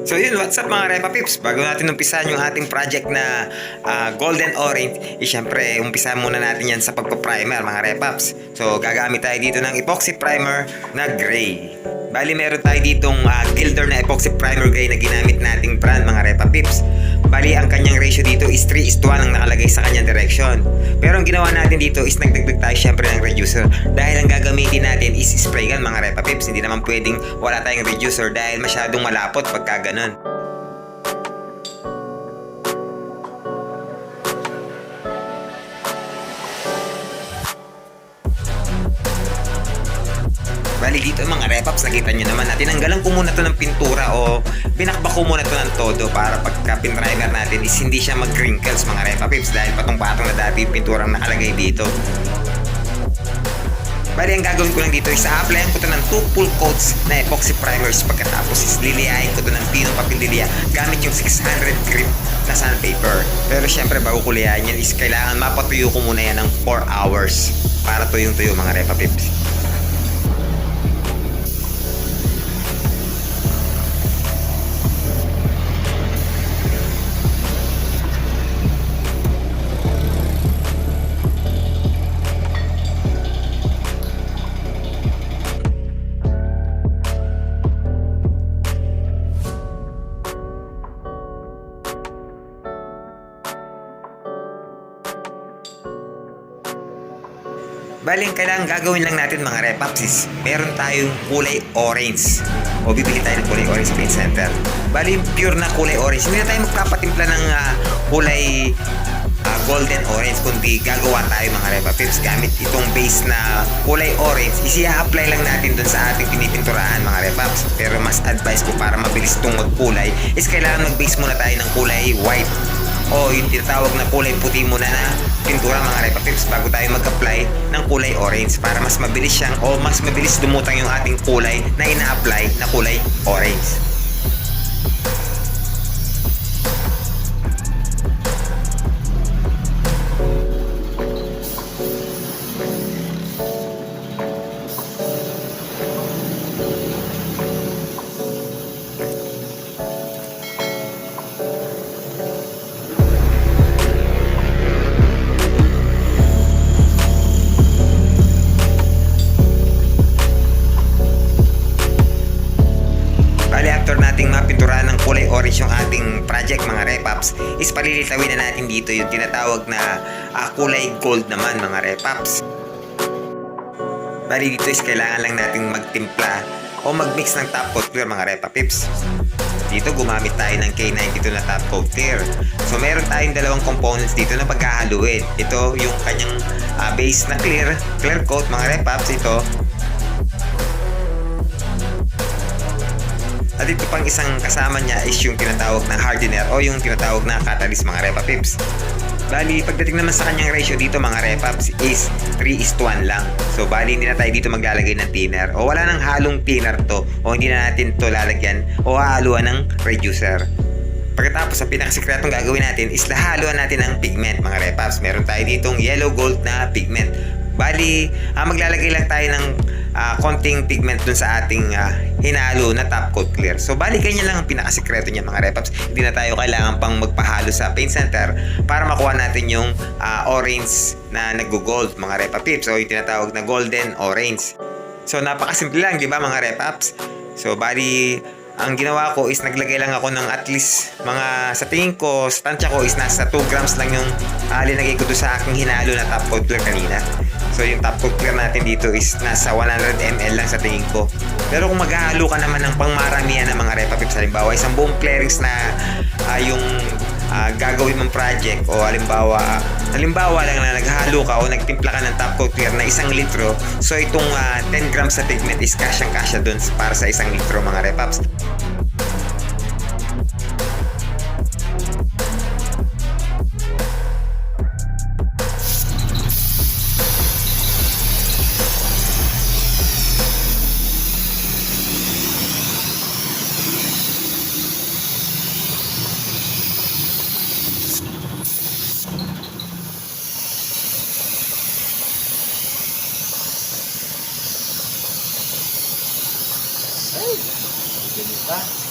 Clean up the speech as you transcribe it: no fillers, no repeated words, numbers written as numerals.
So yun, what's up mga Repa Pips? Bago natin umpisahan yung ating project na Golden Orange, syempre umpisahan muna natin yan sa pagpa-primer mga Repaps. So gagamit tayo dito ng epoxy primer na gray. Bali meron tayo ditong Gilder na epoxy primer gray na ginamit nating brand mga Repa Pips. Bali ang kanyang ratio dito is 3:1 ang nakalagay sa kanyang direction. Pero ang ginawa natin dito is nagdagdag tayo syempre ng reducer. Dahil ang gagamitin natin is spray gun mga Repa Pips. Hindi naman pwedeng wala tayong reducer dahil masyadong malapot pagka ganun. Bali dito mga Repaps, nakita nyo naman, tinanggalan ko muna to ng pintura o binakbak ko muna to ng todo para pagka pinrimer natin is hindi siya mag-wrinkles mga Repapips dahil patong-patong na dati yung pinturang nakalagay dito. Bali ang gagawin ko lang dito is a-applyan ko to ng 2 full coats na epoxy primers, pagkatapos is liliyahin ko to ng pinong papel lilia gamit yung 600 grip na sandpaper. Pero syempre bago ko liyahin yan is kailangan mapatuyo ko muna yan ng 4 hours para tuyong-tuyo mga Repapips. Bali, ang kailangan gagawin lang natin mga Repaps is meron tayong kulay orange o bibili tayo ng kulay orange paint center. Bali, pure na kulay orange. Hindi na tayo magpapatimpla ng kulay golden orange, kundi gagawa tayo mga Repapips gamit itong base na kulay orange. Isi-apply lang natin dun sa ating pinipinturahan mga Repaps. Pero mas advice ko para mabilis itong magkulay is kailangan mag-base muna tayo ng kulay white o yung tinatawag na kulay puti muna na pintura mga Repapips bago tayo mag-apply ng kulay orange para mas mabilis siyang o mas mabilis dumutang yung ating kulay na ina-apply na kulay orange. After nating mapinturahan ng kulay orange yung ating project mga Repaps is palilitawin na natin dito yung tinatawag na kulay gold naman mga Repaps. Bali dito is kailangan lang nating magtimpla o magmix ng top coat clear mga Repapips. Dito gumamit tayo ng K92 na top coat clear. So meron tayong dalawang components dito na paghahaluin. Ito yung kanyang base na clear coat mga Repaps ito. At ito pang isang kasama niya is yung tinatawag na hardener o yung tinatawag na catalyst mga Repapips. Bali, pagdating naman sa kanyang ratio dito mga Repaps is 3:1 lang. So bali hindi na tayo dito maglalagay ng thinner o wala nang halong thinner to o hindi na natin to lalagyan o hahaluan ng reducer. Pagkatapos ang pinakasikretong gagawin natin is lahaluan natin ng pigment mga Repaps. Meron tayo ditong yellow gold na pigment. Bali, maglalagay lang tayo ng konting pigment dun sa ating hinalo na top coat clear. So bali ganyan lang ang pinakasikreto niya mga Repaps. Hindi na tayo kailangan pang magpahalo sa paint center para makuha natin yung orange na nag-gold mga Repapips o yung tinatawag na golden orange. So napakasimple lang, di ba mga Repaps? So bali ang ginawa ko is naglagay lang ako ng at least mga sa tingin ko, sa tansya ko is nasa 2 grams lang yung linagay ko doon sa aking hinalo na top coat clear kanina. So yung top coat clear natin dito is nasa 100 ml lang sa tingin ko. Pero kung maghahalo ka naman ng pangmaramihan ng mga Repapips, halimbawa isang buong clearings na yung gagawin mong project o halimbawa lang na naghalo ka o nagtimpla ka ng top coat clear na 1 litro, so itong 10 grams sa pigment is kasyang-kasya dun para sa 1 litro mga Repaps. Ay, ganito.